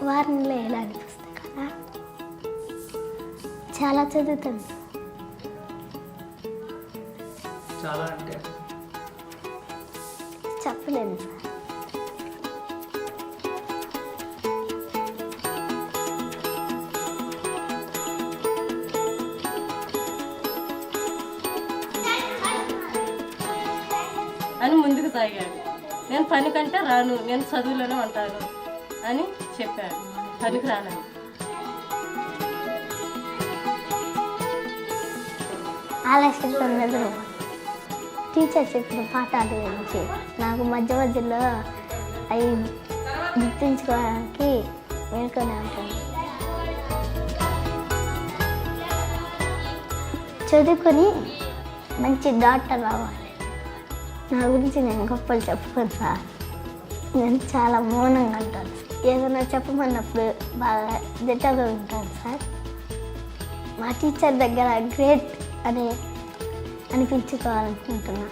వారినిలో ఎలాంటి పుస్తకాలా చాలా చదువుతాను. చాలా అంటే చెప్పలేను సార్. అని ముందుకు సాగాడు. నేను పని కంటే రాను, నేను చదువులోనే ఉంటాను అని చెప్పాడు. పనికి రానని. ఆలస్యంతో నిద్ర టీచర్ చెప్పిన పాఠాల గురించి నాకు మధ్య మధ్యలో అవి గుర్తించుకోవడానికి మేల్కొనే ఉంటాను. చదువుకొని మంచి డాక్టర్ అవ్వాలి. నా గురించి నేను గొప్పలు చెప్పుకోను సార్. నేను చాలా మౌనంగా ఉంటాను. ఏదైనా చెప్పమన్నప్పుడు బాగా దిట్టగా ఉంటాను సార్. మా టీచర్ దగ్గర గ్రేట్ అని అనిపించుకోవాలనుకుంటున్నా.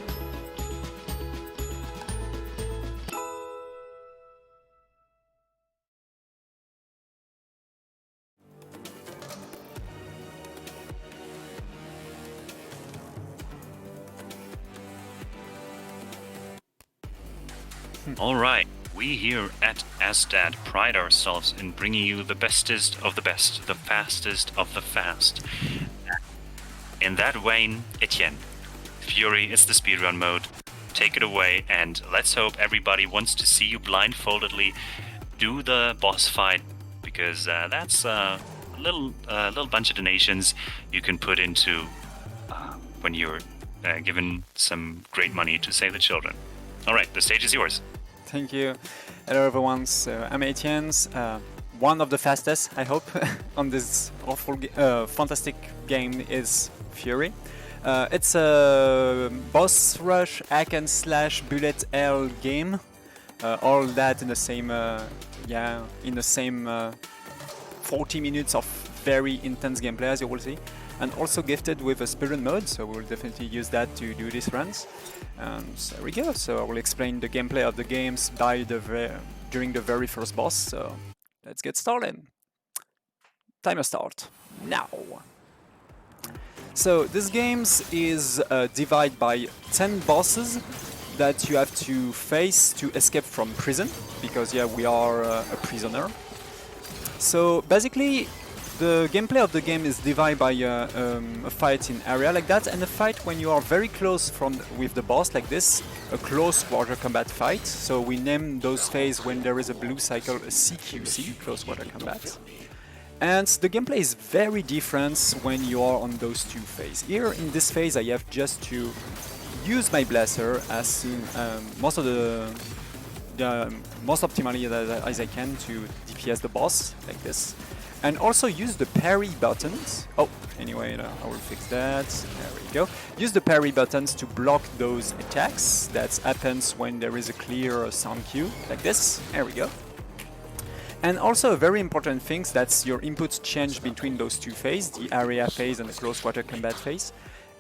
All right, we here at SDAT pride ourselves in bringing you the bestest of the best, the fastest of the fast. In that vein, Ætienne, Furi is the speedrun mode. Take it away, and let's hope everybody wants to see you blindfoldedly do the boss fight, because that's a little bunch of donations you can put into when you're given some great money to save the children. All right, the stage is yours. Thank you. Hello everyone, so I'm Ætienne, one of the fastest, I hope, on this awful, fantastic game is Furi. It's a boss rush, hack and slash, bullet hell game. All that in the same, in the same 40 minutes of very intense gameplay, as you will see. And also gifted with a speedrun mode, so we'll definitely use that to do these runs. So there we go. So I will explain the gameplay of the games during the very first boss. So let's get started. Timer start now. So this games is divided by 10 bosses that you have to face to escape from prison, because we are a prisoner. So basically, the gameplay of the game is divided by a fight in area like that, and a fight when you are very close with the boss like this, a close quarter combat fight. So we name those phases when there is a blue cycle a CQC, close quarter combat. And the gameplay is very different when you are on those two phases. Here in this phase I have just to use my blaster as soon most optimally as I can to DPS the boss like this. And also use the parry buttons. Oh, anyway, I will fix that. There we go. Use the parry buttons to block those attacks. That happens when there is a clear sound cue, like this. There we go. And also a very important thing, that's your inputs change between those two phases, the area phase and the close quarter combat phase.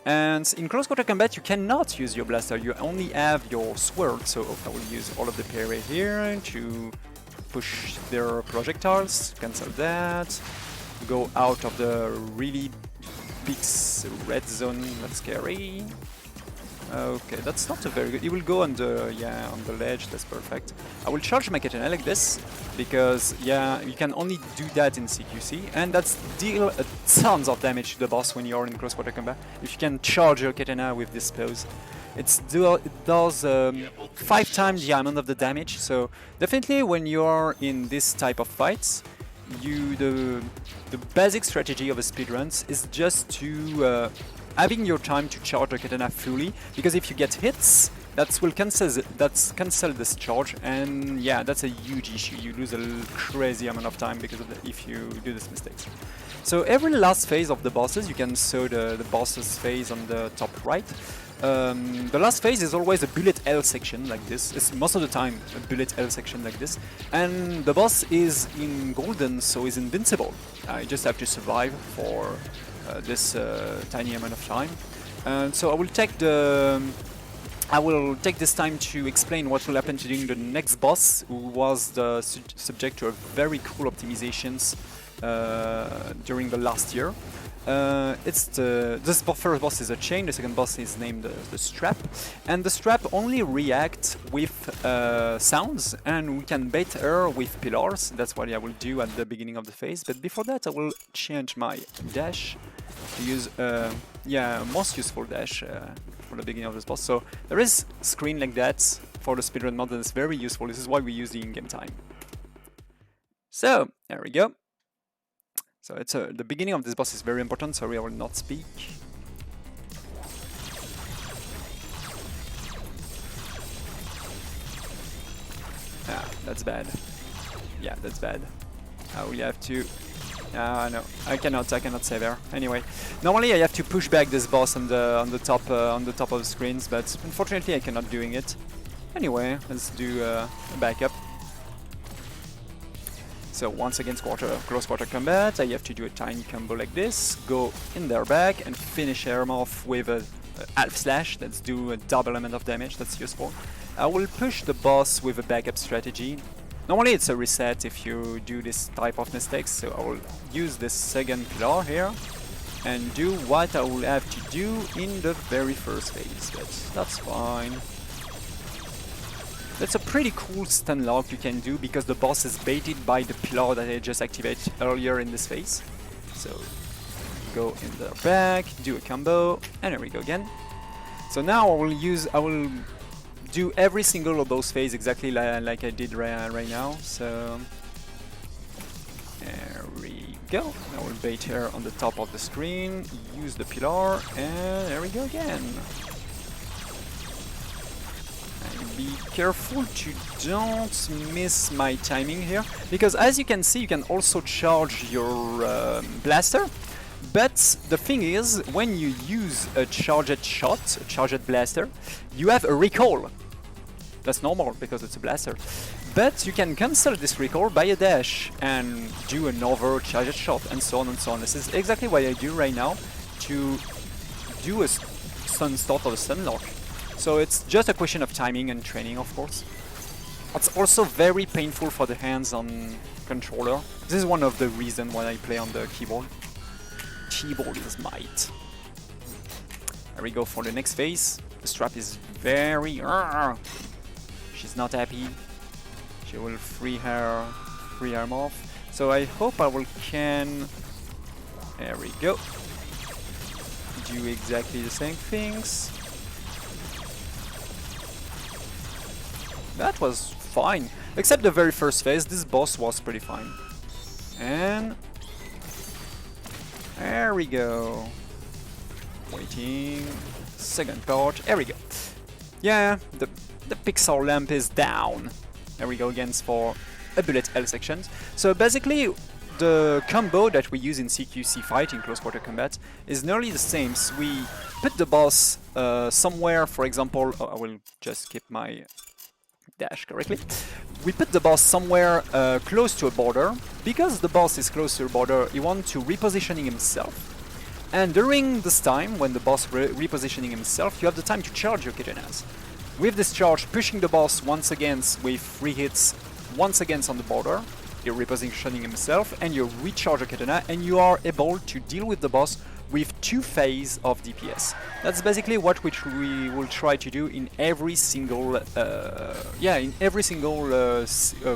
And in close quarter combat you cannot use your blaster, you only have your sword. So I will use all of the parry here to push their projectiles, cancel that, go out of the really big red zone, that's scary. Okay, that's not a very good, he will go on the ledge, that's perfect. I will charge my katana like this, because you can only do that in CQC, and that's deal tons of damage to the boss when you're in close quarter combat. If you can charge your katana with this pose. It does 5 times the amount of the damage, so definitely when you're in this type of fights, the basic strategy of a speedrun is just to having your time to charge the katana fully, because if you get hits, that will cancel this charge, and that's a huge issue. You lose a crazy amount of time because of if you do these mistakes. So every last phase of the bosses, you can show the boss's phase on the top right. The last phase is always a bullet L section like this. It's most of the time a bullet L section like this. And the boss is in golden, so is invincible. You just have to survive for this tiny amount of time. So I will take I will take this time to explain what will happen during the next boss, who was the subject to a very cool optimizations during the last year. This first boss is a chain, the second boss is named the strap, and the strap only reacts with sounds, and we can bait her with pillars. That's what I will do at the beginning of the phase, but before that I will change my dash to use most useful dash for the beginning of this boss. So there is a screen like that for the speedrun mod, and it's very useful. This is why we use the in-game time. So there we go. So it's the beginning of this boss is very important. Sorry, I will not speak. Ah, that's bad. Yeah, that's bad. I will have to. No, I cannot save her. Anyway, normally I have to push back this boss on the top of the screens, but unfortunately I cannot doing it. Anyway, let's do a backup. So once again, close quarter combat, I have to do a tiny combo like this, go in their back and finish them off with a half slash. Let's do a double amount of damage, that's useful. I will push the boss with a backup strategy. Normally it's a reset if you do this type of mistakes, so I will use this second pillar here and do what I will have to do in the very first phase, but that's fine. That's a pretty cool stun lock you can do because the boss is baited by the pillar that I just activated earlier in this phase. So go in the back, do a combo, and there we go again. So now I will do every single of those phases exactly like I did right now. So there we go. I will bait her on the top of the screen, use the pillar, and there we go again. Be careful to don't miss my timing here, because as you can see, you can also charge your blaster, but the thing is, when you use a charged shot, a charged blaster, you have a recoil. That's normal because it's a blaster, but you can cancel this recoil by a dash and do another charged shot, and so on and so on. This is exactly what I do right now to do a stun start or a stun lock. So it's just a question of timing and training, of course. It's also very painful for the hands-on controller. This is one of the reasons why I play on the keyboard. Keyboard is might. There we go for the next phase. The strap is very... She's not happy. She will free her off. So I hope I can... There we go. Do exactly the same things. That was fine, except the very first phase. This boss was pretty fine. And there we go. Waiting. Second part. There we go. Yeah, the pixel lamp is down. There we go again for a bullet hell section. So basically, the combo that we use in CQC fight in close quarter combat is nearly the same. So we put the boss somewhere. For example, I will just keep my dash correctly. We put the boss somewhere close to a border. Because the boss is close to a border, he wants to repositioning himself. And during this time, when the boss repositioning himself, you have the time to charge your katanas. With this charge, pushing the boss once again with 3 hits, once again on the border, you're repositioning himself, and you recharge your katana, and you are able to deal with the boss with 2 phases of DPS. That's basically what we will try to do in every single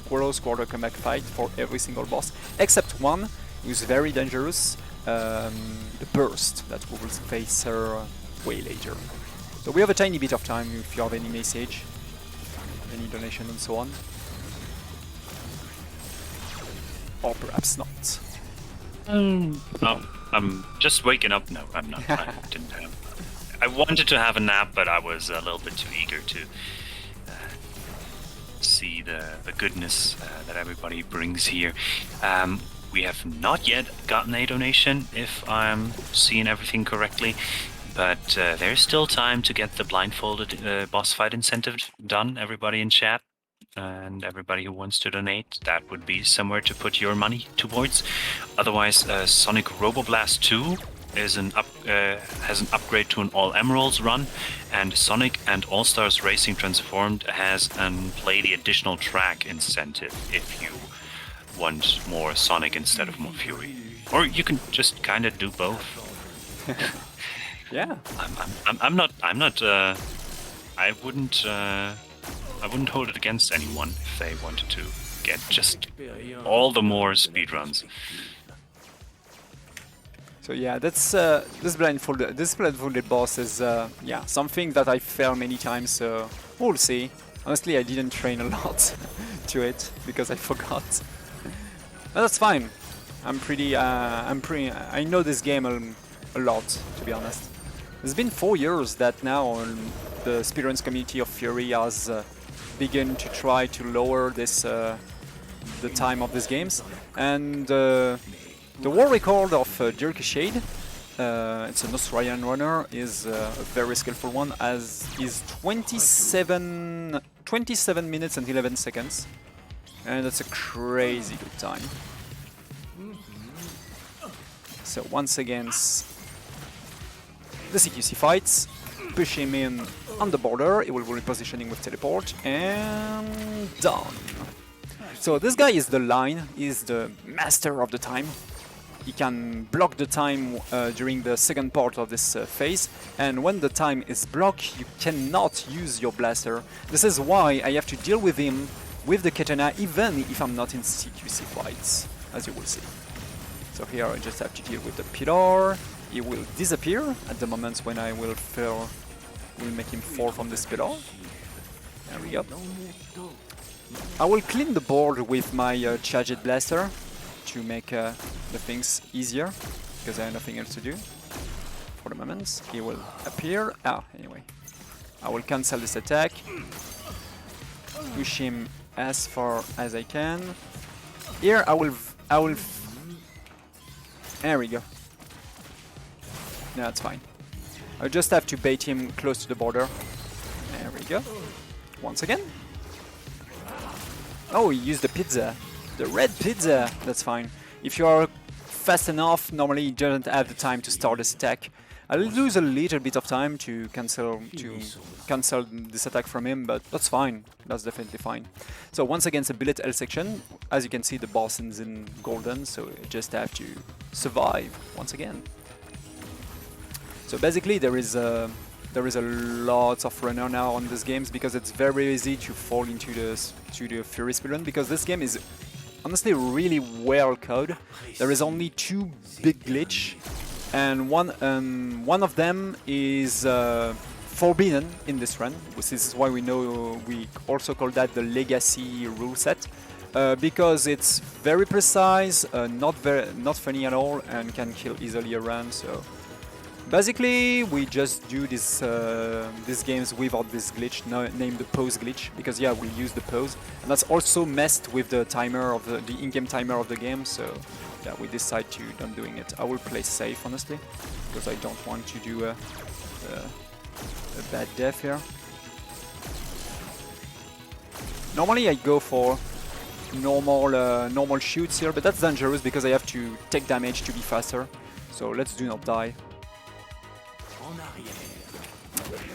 close quarter combat fight for every single boss, except one who's very dangerous, the burst that we will face her way later. So we have a tiny bit of time if you have any message, any donation and so on. Or perhaps not. Oh, I'm just waking up. No, I'm not. I didn't have. I wanted to have a nap, but I was a little bit too eager to see the goodness that everybody brings here. We have not yet gotten a donation, if I'm seeing everything correctly, but there's still time to get the blindfolded boss fight incentive done. Everybody in chat. And everybody who wants to donate, that would be somewhere to put your money towards. Otherwise, Sonic Roboblast 2 has an upgrade to an All Emeralds run, and Sonic and All Stars Racing Transformed has an play the additional track incentive if you want more Sonic instead of more Fury. Or you can just kind of do both. Yeah. I'm not. I wouldn't hold it against anyone if they wanted to get just all the more speedruns. So yeah, that's this blindfolded boss is yeah, something that I failed many times. So we'll see. Honestly, I didn't train a lot to it because I forgot. But that's fine. I know this game a lot, to be honest. It's been 4 years that now the speedruns community of Furi has begun to try to lower this the time of these games, and the world record of Dirk Shade, it's an Australian runner, is a very skillful one, as is 27 minutes and 11 seconds, and that's a crazy good time. So once again, the CQC fights, push him in on the border, he will be repositioning with teleport, and done. So this guy is the line, he's the master of the time. He can block the time during the second part of this phase, and when the time is blocked, you cannot use your blaster. This is why I have to deal with him with the katana, even if I'm not in CQC fights, as you will see. So here I just have to deal with the pillar. He will disappear at the moment when I will make him fall from this pillar. There we go. I will clean the board with my charged blaster to make the things easier, because I have nothing else to do for the moment. He will appear. Anyway. I will cancel this attack. Push him as far as I can. Here I will there we go. No, that's fine. I just have to bait him close to the border. There we go. Once again. Oh, he used the pizza. The red pizza. That's fine. If you are fast enough, normally you don't have the time to start this attack. I'll lose a little bit of time to cancel this attack from him, but that's fine. That's definitely fine. So once again, it's a bullet L section. As you can see, the boss is in golden, so you just have to survive once again. So basically, there is a lot of runner now on these games, because it's very easy to fall into the Fury speedrun, because this game is honestly really well coded. There is only 2 big glitch, and one of them is forbidden in this run. This is why we also call that the legacy rule set, because it's very precise, not funny at all, and can kill easily a run. So basically, we just do these games without this glitch, named the pause glitch, because yeah, we use the pause, and that's also messed with the timer of the in-game timer of the game. So yeah, we decide to don't doing it. I will play safe, honestly, because I don't want to do a bad death here. Normally, I go for normal shoots here, but that's dangerous because I have to take damage to be faster. So let's do not die.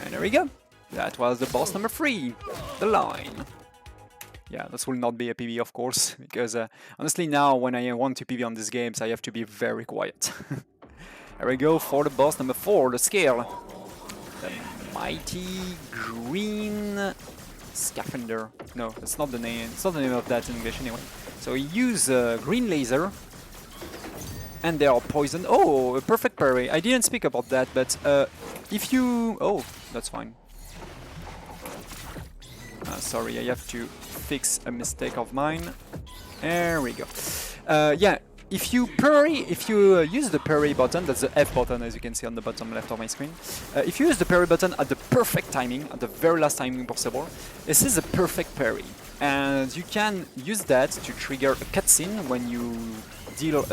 And there we go. That was the boss number 3, the line. Yeah, this will not be a PB, of course, because honestly now when I want to PB on these games, I have to be very quiet. Here we go for the boss number 4, the scale. The mighty green scaphandra. No, that's not the name. It's not the name of that in English anyway. So we use green laser. And they are poisoned. Oh, a perfect parry. I didn't speak about that, but if you... Oh, that's fine. Sorry, I have to fix a mistake of mine. There we go. Yeah, if you use the parry button, that's the F button, as you can see on the bottom left of my screen. If you use the parry button at the perfect timing, at the very last timing possible, this is a perfect parry. And you can use that to trigger a cutscene when you deal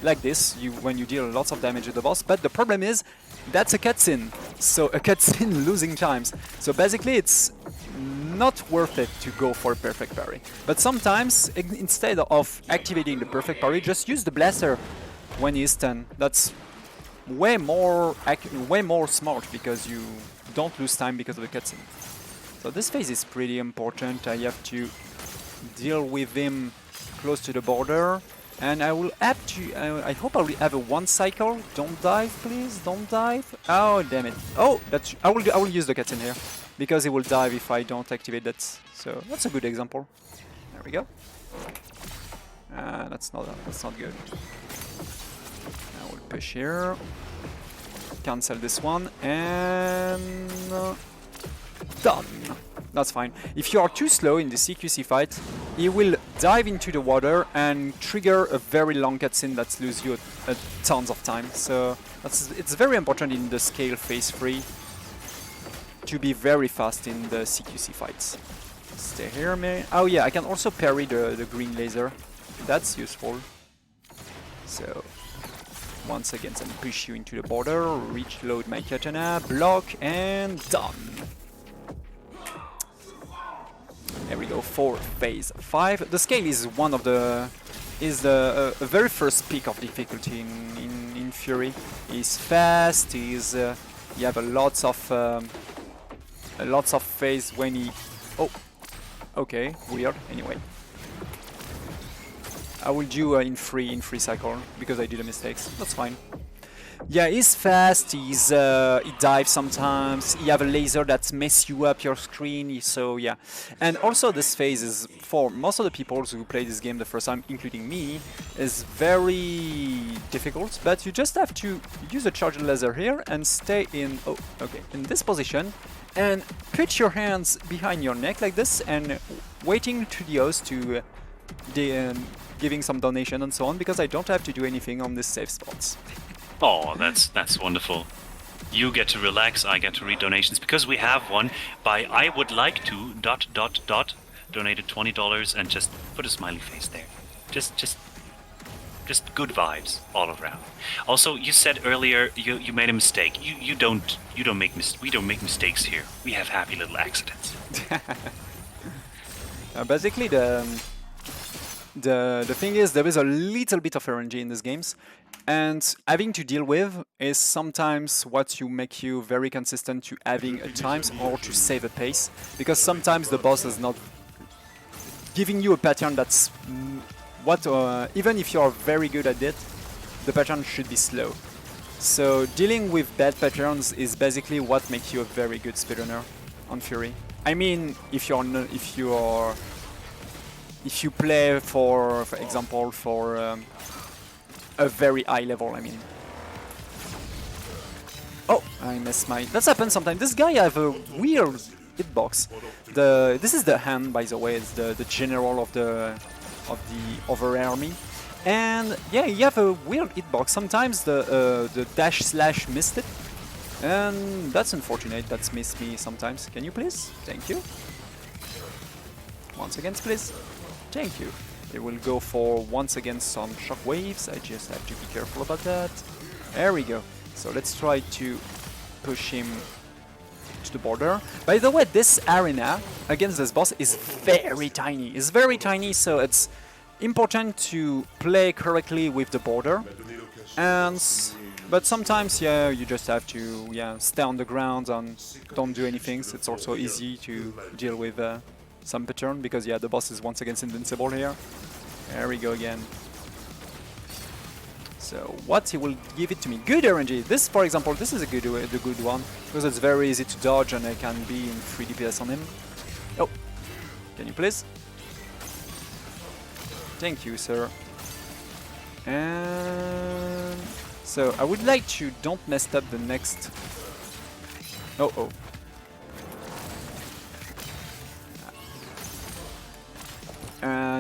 like this, when you deal lots of damage to the boss. But the problem is, that's a cutscene. So a cutscene losing times. So basically it's not worth it to go for a perfect parry. But sometimes, instead of activating the perfect parry, just use the blaster when he's stunned. That's way more smart because you don't lose time because of the cutscene. So this phase is pretty important. I have to deal with him close to the border, and I will have to. I hope I will have a one cycle. Don't dive, please. Don't dive. Oh damn it! Oh, that's. I will use the cutscene here because he will dive if I don't activate that. So that's a good example. There we go. That's not good. I will push here. Cancel this one and done. That's fine. If you are too slow in the CQC fight, he will dive into the water and trigger a very long cutscene that loses you tons of time. So it's very important in the scale phase 3 to be very fast in the CQC fights. Stay here, man. Oh yeah, I can also parry the green laser. That's useful. So once again, I push you into the border, reload my katana, block, and done. There we go for phase 5. The scale is one of the a very first peak of difficulty in Furi. He's fast. He's you have lots of phase when he. Oh, okay, weird. Anyway. I will do in free cycle because I did a mistake. That's fine. Yeah, he's fast. He dives sometimes. He have a laser that mess you up your screen. So yeah, and also this phase is for most of the people who play this game the first time, including me, is very difficult. But you just have to use a charged laser here and stay in in this position, and put your hands behind your neck like this and waiting to the host to giving some donation and so on, because I don't have to do anything on this safe spots. Oh, that's wonderful. You get to relax, I get to read donations, because we have one by I would like to ... donated $20 and just put a smiley face there. Just good vibes all around. Also, you said earlier you made a mistake. We don't make mistakes here. We have happy little accidents. Basically the thing is, there is a little bit of RNG in these games, and having to deal with is sometimes what make you very consistent to having at times or to save a pace, because sometimes the boss is not giving you a pattern that's even if you are very good at it, the pattern should be slow. So dealing with bad patterns is basically what makes you a very good speedrunner on Furi. I mean, if you play for example, for a very high level, I mean. Oh, I missed my. That's happened sometimes. This guy have a weird hitbox. This is the hand, by the way. It's the general of the other army, and yeah, you have a weird hitbox. Sometimes the dash slash missed it, and that's unfortunate. That's missed me sometimes. Can you please? Thank you. Once again, please. Thank you. It will go for once again some shockwaves. I just have to be careful about that. There we go. So let's try to push him to the border. By the way, this arena against this boss is very tiny. It's very tiny, so it's important to play correctly with the border. But sometimes, yeah, you just have to stay on the ground and don't do anything. So it's also easy to deal with some pattern, because yeah, the boss is once again invincible here. There we go again. So what he will give it to me? Good RNG. This, for example, this is the good one, because it's very easy to dodge and I can be in 3 DPS on him. Oh, can you please? Thank you, sir. And so I would like to don't mess up the next. Oh.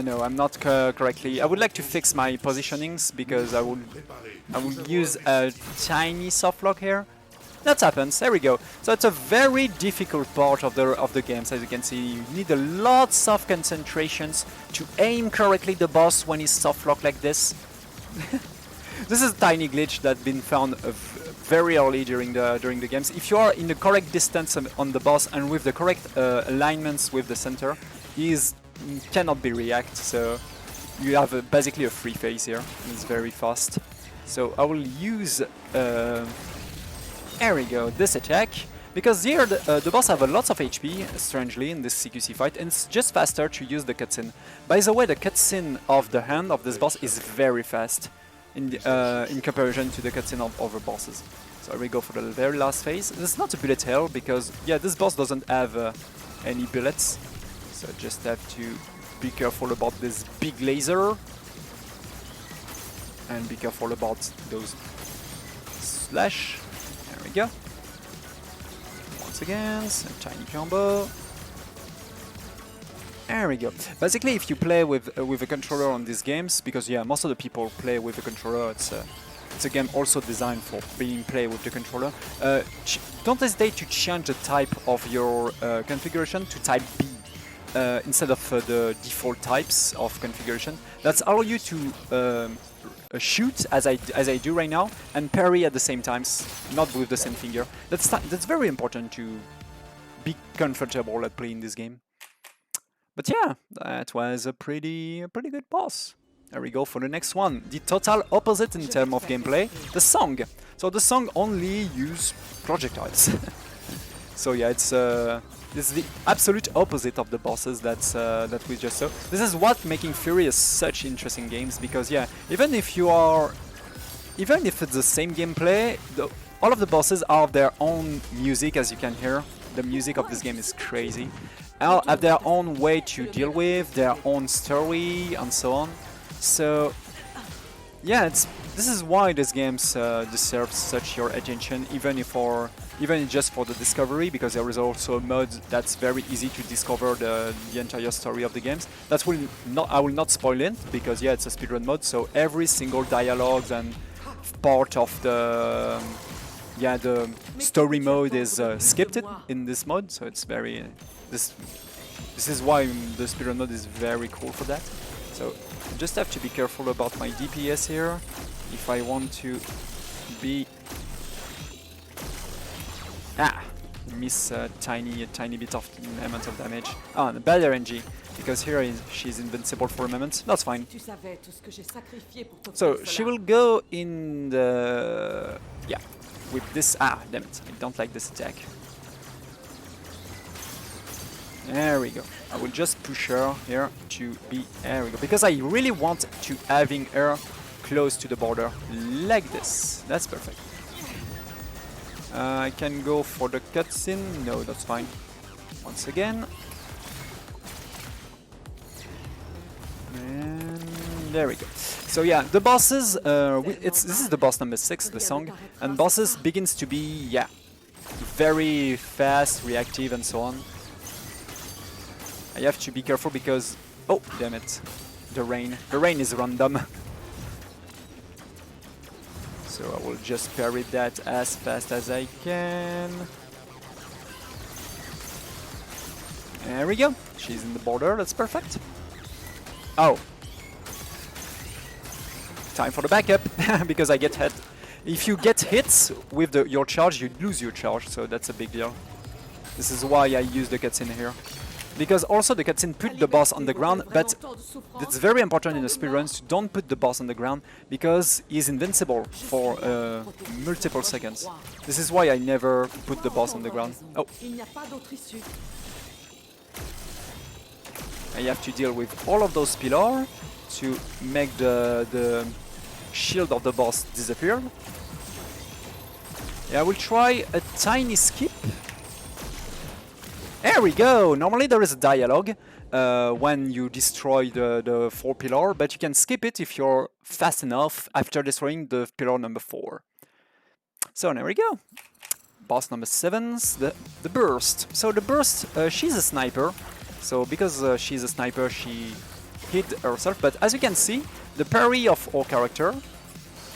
No, I'm not correctly. I would like to fix my positionings, because I would use a tiny soft lock here. That happens. There we go. So it's a very difficult part of the games. As you can see, you need a lot of concentrations to aim correctly the boss when he's soft locked like this. This is a tiny glitch that's been found very early during the games. If you are in the correct distance on the boss and with the correct alignments with the center, he cannot be react. So you have basically a free phase here. It's very fast. So I will use, there we go, this attack. Because here the boss have a lot of HP, strangely, in this CQC fight, and it's just faster to use the cutscene. By the way, the cutscene of the hand of this boss is very fast in comparison to the cutscene of other bosses. So we go for the very last phase. It's not a bullet hell because, yeah, this boss doesn't have any bullets. So just have to be careful about this big laser. And be careful about those slash. There we go. Once again, some tiny combo. There we go. Basically, if you play with a controller on these games, because yeah, most of the people play with the controller, it's a game also designed for being played with the controller. Don't hesitate to change the type of your configuration to type B instead of the default types of configuration. That's allow you to shoot as I do right now and parry at the same times, not with the same finger. That's very important to be comfortable at playing this game. But yeah, that was a pretty good boss. There we go for the next one. The total opposite in terms of gameplay, the song. So the song only use projectiles. So yeah, it's the absolute opposite of the bosses that we just saw. This is what making Furi is such interesting games, because yeah, even if it's the same gameplay, all of the bosses have their own music, as you can hear. The music of this game is crazy. Have their own way to deal with, their own story, and so on. So yeah, this is why this game deserves such your attention, even just for the discovery, because there is also a mode that's very easy to discover the entire story of the games. I will not spoil it, because yeah, it's a speedrun mode, so every single dialogue and part of the story mode is skipped in this mode. So it's very this is why the speedrun mode is very cool for that. So just have to be careful about my DPS here if I want to be miss a tiny bit of amount of damage. Ah, the bad RNG, because here she's invincible for a moment. That's fine. So she will go in the with this. Ah, damn it! I don't like this attack. There we go. I will just push her here to be. There we go. Because I really want to having her close to the border like this. That's perfect. I can go for the cutscene. No, that's fine. Once again. And there we go. So yeah, the bosses. This is the boss number 6, the song, and bosses begins to be very fast, reactive, and so on. I have to be careful because, oh damn it, the rain is random. So I will just parry that as fast as I can. There we go. She's in the border. That's perfect. Oh. Time for the backup, because I get hit. If you get hit with your charge, you lose your charge, so that's a big deal. This is why I use the cutscene here. Because also the cutscene put the boss on the ground, but it's very important in the speedruns to don't put the boss on the ground, because he's invincible for multiple seconds. This is why I never put the boss on the ground. Oh. I have to deal with all of those pillars to make the shield of the boss disappear. Yeah, I will try a tiny skip. There we go! Normally there is a dialogue when you destroy the 4 pillar, but you can skip it if you're fast enough after destroying the pillar number 4. So there we go. Boss number 7, the burst. So the burst, she's a sniper. So because she's a sniper, she hid herself. But as you can see, the parry of our character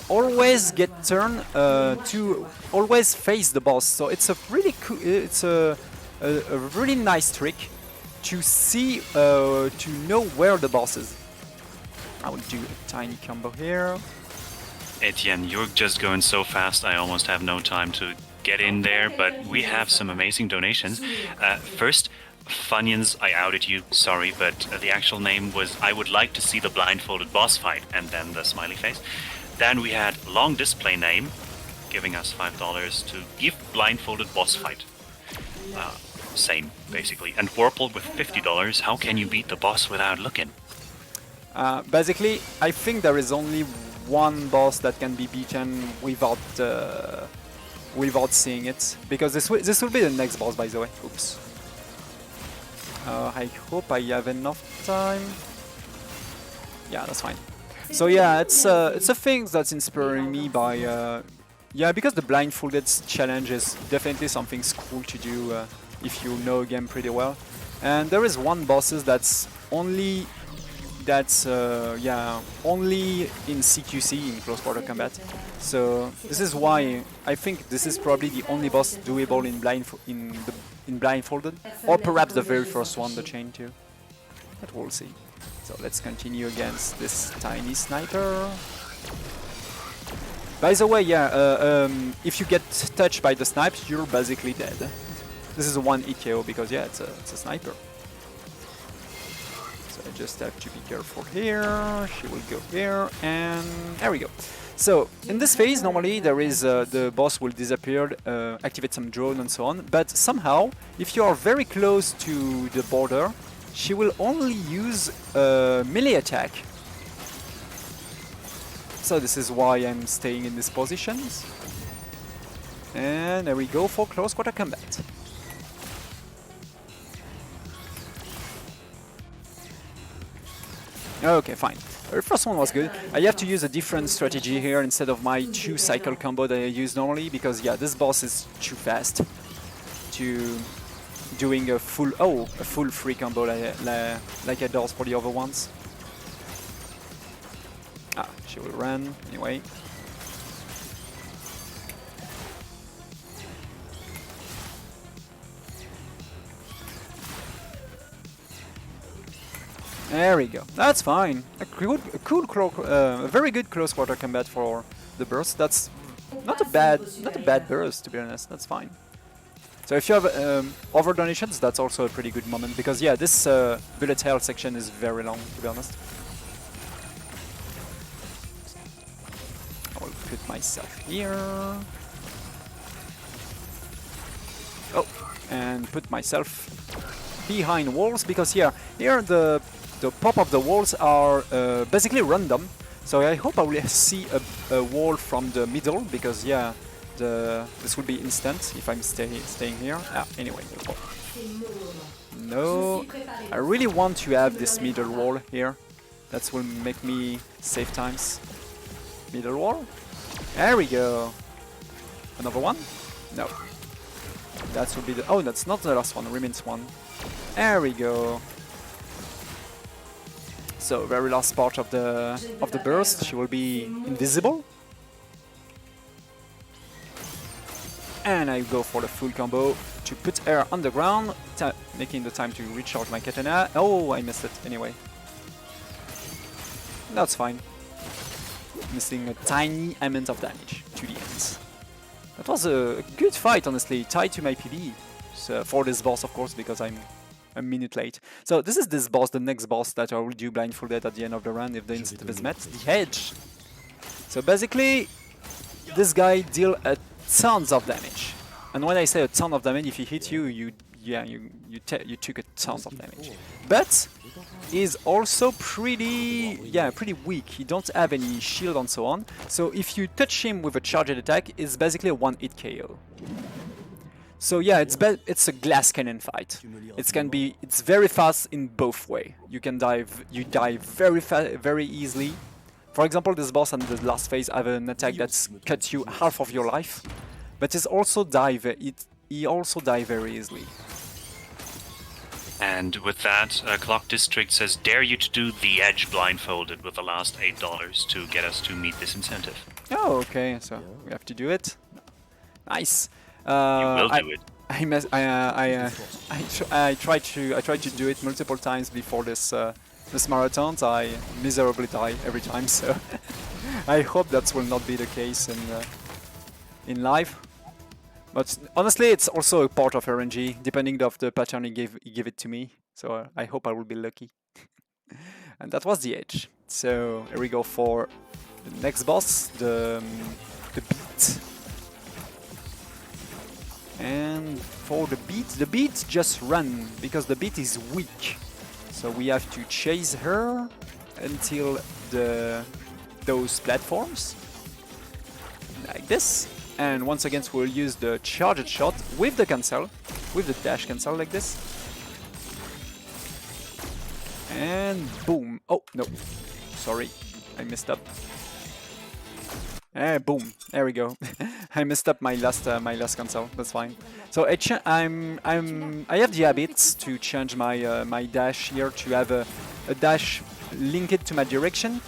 always get turned to always face the boss. So it's a really cool. It's a really nice trick to see, to know where the boss is. I will do a tiny combo here. Ætienne, you're just going so fast, I almost have no time to get in there, but we have some amazing donations. First, Funyuns, I outed you, sorry, but the actual name was I would like to see the blindfolded boss fight, and then the smiley face. Then we had long display name, giving us $5 to give blindfolded boss fight. Same, basically. And Whirlpool with $50. How can you beat the boss without looking? Basically, I think there is only one boss that can be beaten without seeing it, because this will be the next boss, by the way. Oops. I hope I have enough time. Yeah, that's fine. So yeah, it's a thing that's inspiring me by yeah, because the blindfolded challenge is definitely something cool to do if you know a game pretty well. And there is one bosses that's only only in CQC, in close quarter combat. So this is why I think this is probably the only boss doable in blindfolded, or perhaps the very first one, the chain too. But we'll see. So let's continue against this tiny sniper. By the way, yeah, if you get touched by the snipes, you're basically dead. This is a one hit KO because yeah, it's a sniper. So I just have to be careful here. She will go here, and there we go. So in this phase, normally there is the boss will disappear, activate some drone and so on. But somehow, if you are very close to the border, she will only use melee attack. So this is why I'm staying in these positions. And there we go for close quarter combat. Okay, fine. The first one was good. I have to use a different strategy here instead of my 2-cycle combo that I use normally, because yeah, this boss is too fast to doing a full free combo like I does for the other ones. Ah, she will run anyway. There we go. That's fine. A very good close quarter combat for the burst. That's not a bad burst, to be honest. That's fine. So if you have over donations, that's also a pretty good moment, because yeah, this bullet hell section is very long, to be honest. I will put myself here. Oh, and put myself behind walls, because yeah, here the pop of the walls are basically random. So I hope I will see a wall from the middle, because yeah, this will be instant if I'm staying here. Ah, anyway, no, I really want to have this middle wall here. That will make me save times. Middle wall. There we go. Another one? No. That will be the. Oh, that's not the last one. Remains one. There we go. So very last part of the burst, she will be invisible. And I go for the full combo to put her on the ground, making the time to recharge my katana. Oh, I missed it anyway. That's fine. Missing a tiny amount of damage to the ends. That was a good fight, honestly, tied to my PB. So for this boss, of course, because I'm a minute late. So this is this boss, the next boss that I will do blindfolded at the end of the run if the incentive is met. The Hedge. So basically, this guy deals a tons of damage. And when I say a ton of damage, if he hits you, you took a tons of damage. But he's also pretty weak. He don't have any shield and so on. So if you touch him with a charged attack, it's basically a one-hit KO. So yeah, it's a glass cannon fight. It's very fast in both way. You die very easily. For example, this boss on the last phase have an attack that cuts you half of your life, but he also die very easily. And with that, Clock District says, dare you to do the Edge blindfolded with the last $8 to get us to meet this incentive. Oh, okay, so we have to do it. Nice. You will do it. I tried to do it multiple times before this marathon. I miserably die every time, so I hope that will not be the case in live. But honestly, it's also a part of RNG, depending on the pattern he give it to me. So I hope I will be lucky. And that was the Edge. So here we go for The next boss, the beat. And for the beat just run, because the beat is weak. So we have to chase her until those platforms, like this. And once again we'll use the charged shot with the cancel, with the dash cancel like this. And boom. Oh, no. Sorry, I messed up. Boom. There we go. I messed up my last cancel. That's fine. So I have the habit to change my dash here to have a dash linked to my direction.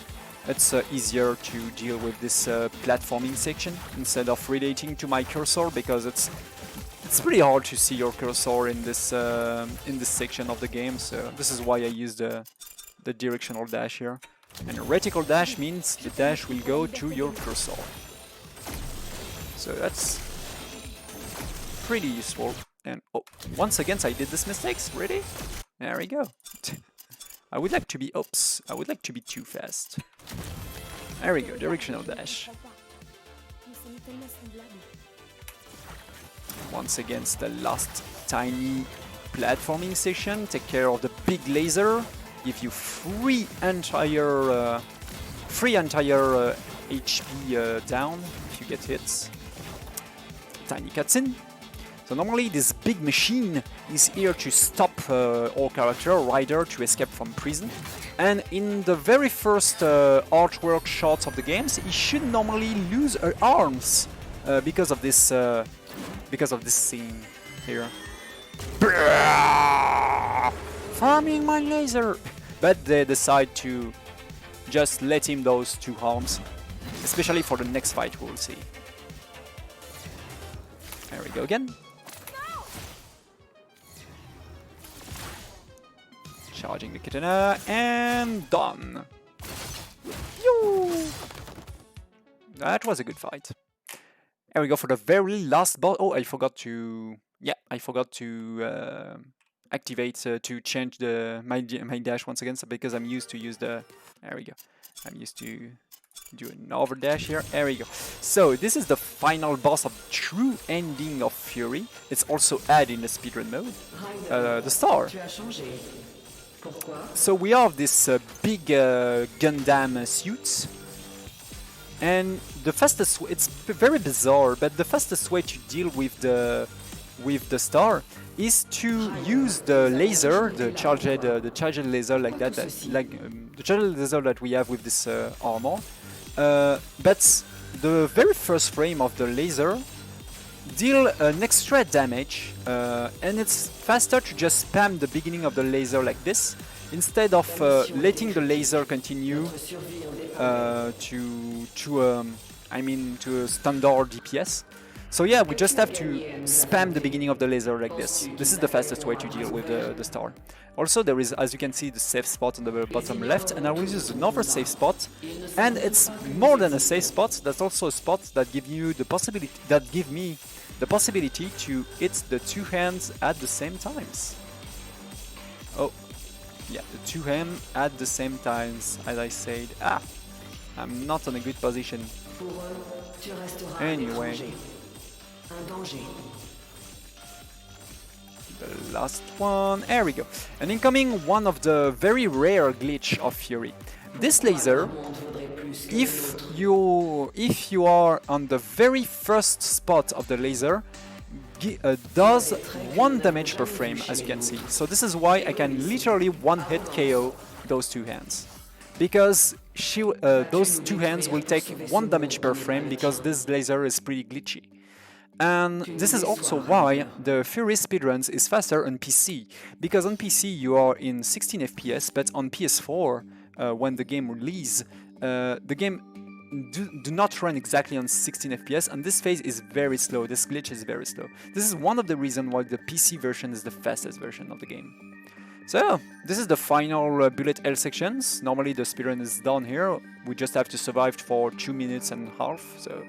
It's easier to deal with this platforming section instead of relating to my cursor, because it's pretty hard to see your cursor in this section of the game. So this is why I use the directional dash here. And a reticle dash means the dash will go to your cursor. So that's pretty useful. And oh, once again I did this mistakes. Really? There we go. I would like to be I would like to be too fast. There we go, directional dash. Once again, the last tiny platforming section. Take care of the big laser. Give you free entire HP down if you get hits. Tiny cutscene. So normally this big machine is here to stop our character, Ryder, to escape from prison. And in the very first artwork shots of the games, he should normally lose her arms because of this scene here. Farming my laser! But they decide to just let him those two arms, especially for the next fight we'll see. There we go again. Charging the katana, and done! Yoo! That was a good fight. Here we go for the very last boss. Oh, I forgot to... Yeah, I forgot to activate, to change my dash once again, so because I'm used to use the... There we go. I'm used to do another dash here. There we go. So this is the final boss of true ending of Furi. It's also added in the speedrun mode. The star. So we have this big Gundam suit, and the fastest way, it's very bizarre, but the fastest way to deal with the star is to use the laser, the charged laser like that, the charged laser that we have with this armor. But the very first frame of the laser deal an extra damage, and it's faster to just spam the beginning of the laser like this, instead of letting the laser continue to a standard DPS. So yeah, we just have to spam the beginning of the laser like this. This is the fastest way to deal with the star. Also, there is, as you can see, the safe spot on the bottom left, and I will use another safe spot. And it's more than a safe spot. That's also a spot that give me the possibility to hit the two hands at the same times. Oh, yeah, the two hands at the same times, as I said. Ah, I'm not in a good position. Anyway. The last one, there we go. And incoming one of the very rare glitch of Furi. This laser, if you are on the very first spot of the laser, does 1 damage per frame, as you can see. So this is why I can literally one-hit KO those two hands. Because those two hands will take 1 damage per frame, because this laser is pretty glitchy. And this is also why the Furi speedruns is faster on PC, because on PC you are in 16 FPS, but on PS4, when the game release, the game do not run exactly on 16 FPS, and this phase is very slow, this glitch is very slow. This is one of the reasons why the PC version is the fastest version of the game. So, this is the final bullet hell sections. Normally the speedrun is done here, we just have to survive for 2 minutes and a half, so...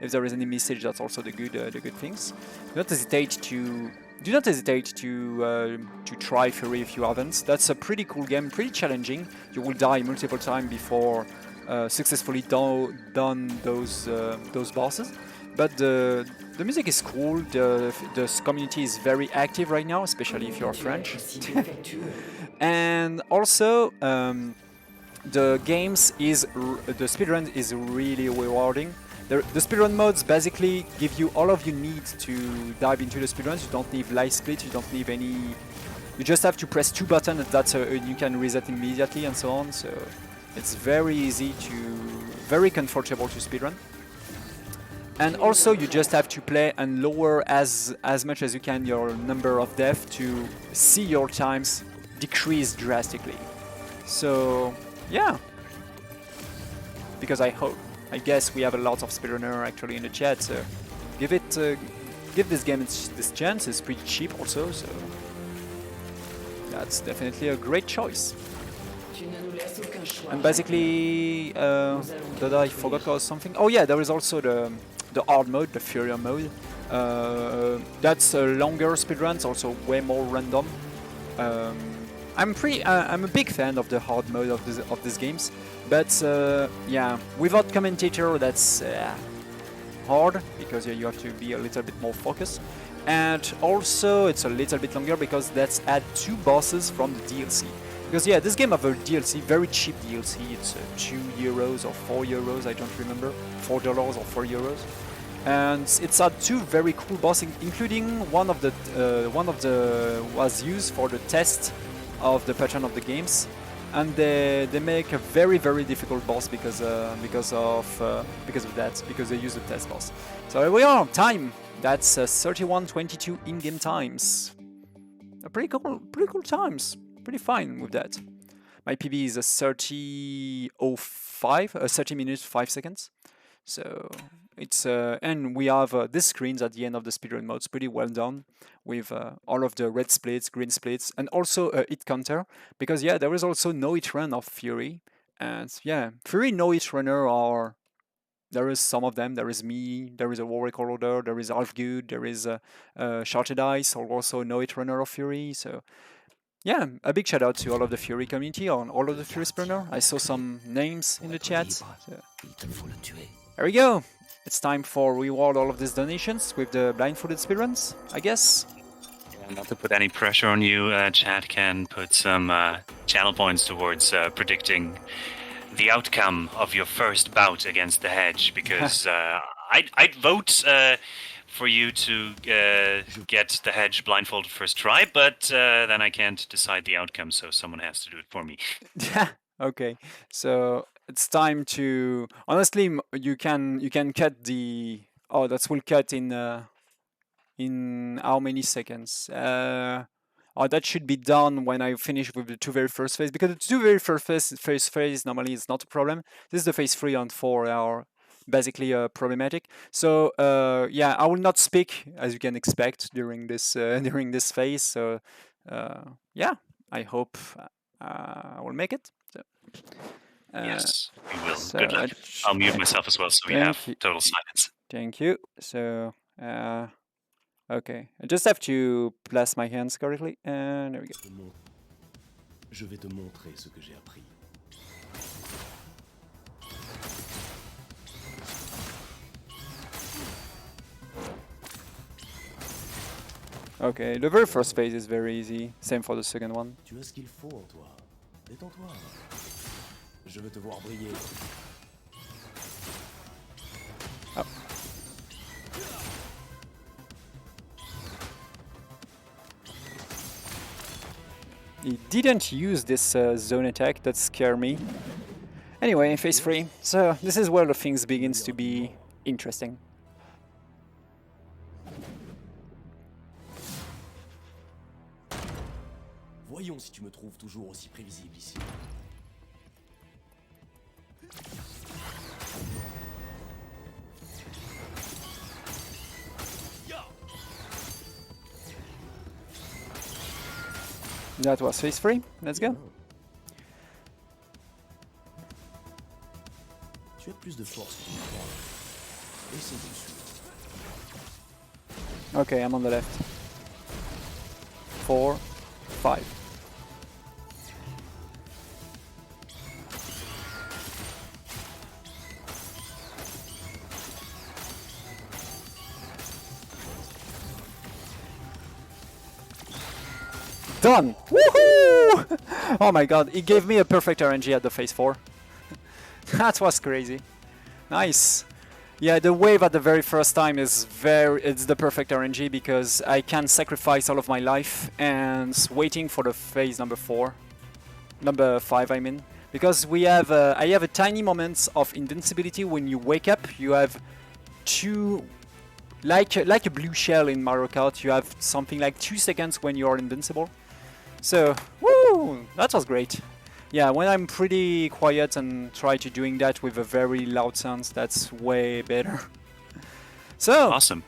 If there is any message, that's also the good things. Do not hesitate to try Furi if you haven't. That's a pretty cool game, pretty challenging. You will die multiple times before successfully done those bosses. But the music is cool. The community is very active right now, especially if you're French. And also, the speedrun is really rewarding. The speedrun modes basically give you all of you need to dive into the speedruns. You don't need light split, you don't need any... You just have to press 2 buttons and you can reset immediately and so on. So it's very easy very comfortable to speedrun. And also you just have to play and lower as much as you can your number of deaths to see your times decrease drastically. So yeah, because I guess we have a lot of speedrunner actually in the chat. So give this game this chance. It's pretty cheap also, so that's definitely a great choice. And basically, I forgot something. Oh yeah, there is also the hard mode, the Furi mode. That's a longer speedrun, also way more random. I'm a big fan of the hard mode of these games, but yeah, without commentator, that's hard because you have to be a little bit more focused. And also, it's a little bit longer because let's add 2 bosses from the DLC. Because yeah, this game have a DLC, very cheap DLC. It's €2 or €4, I don't remember, $4 or €4. And it's had 2 very cool bosses, including one of the was used for the test of the pattern of the games, and they make a very difficult boss because of that, because they use the test boss. So here we are, time. That's 31:22 in-game times. Pretty cool times. Pretty fine with that. My PB is a 30 minutes 5 seconds. So it's and we have these screens at the end of the speedrun mode. It's pretty well done with all of the red splits, green splits, and also a hit counter. Because yeah, there is also no hit run of Furi, and yeah, Furi no hit runner are. There is some of them. There is me. There is a War Recorder. There is Half Good. There is Shorted Ice, or also no hit runner of Furi. So yeah, a big shout out to all of the Furi community on all of the Furi speedrunner. I saw some names in the chat. So. There we go. It's time for reward all of these donations with the blindfolded speedruns, I guess. Yeah, not to put any pressure on you, chat can put some channel points towards predicting the outcome of your first bout against the hedge, because I'd vote for you to get the hedge blindfolded first try, but then I can't decide the outcome, so someone has to do it for me. Yeah. Okay. So it's time to. Honestly, you can cut the. Oh, that will cut in how many seconds? Oh, that should be done when I finish with the 2 very first phase, because the 2 very first phase normally is not a problem. This is the phase 3 and 4 are basically problematic. So yeah, I will not speak, as you can expect, during this phase. So yeah, I hope I will make it. So, yes, you will. so Good luck. I'll mute myself as well, so we have total silence. Thank you. So okay, I just have to place my hands correctly, and there we go. Je vais te montrer ce que j'ai appris. Okay, the very first phase is very easy. Same for the second one. Tu as ce qu'il faut en toi. Détends-toi. Je veux te voir briller. Oh. He didn't use this zone attack, that scared me. Anyway, phase 3. So this is where the things begins to be interesting. Voyons si tu me trouves toujours aussi prévisible ici. That was phase 3. Let's go. Tu as plus de force que tu ne crois. Essaie de suivre. Okay, I'm on the left. 4, 5. Done! Woohoo! Oh my god, he gave me a perfect RNG at the phase 4. That was crazy. Nice. Yeah, the wave at the very first time is it's the perfect RNG because I can sacrifice all of my life and waiting for the phase number 5 I mean, because we have I have a tiny moments of invincibility when you wake up. You have two, like a blue shell in Mario Kart, you have something like 2 seconds when you are invincible. So, woo, that was great. Yeah, when I'm pretty quiet and try to doing that with a very loud sounds, that's way better. So, Awesome.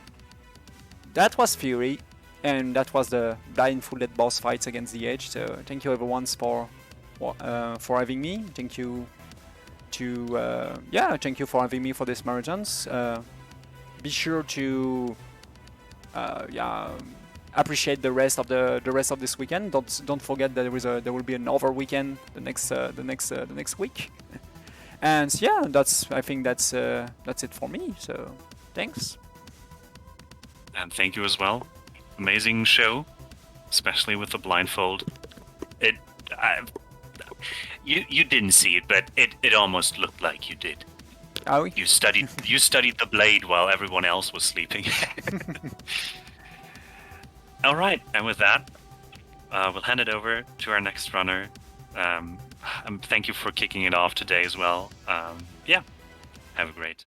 that was Furi, and that was the blindfolded boss fights against the Edge. So thank you everyone for having me. Thank you to thank you for having me for this marathons. Be sure to appreciate the rest of this weekend. Don't forget that there will be another weekend the next week. And yeah, I think that's it for me. So thanks. And thank you as well. Amazing show, especially with the blindfold. You didn't see it, but it almost looked like you did. Are we? You studied the blade while everyone else was sleeping. All right, and with that, we'll hand it over to our next runner. Thank you for kicking it off today as well. Have a great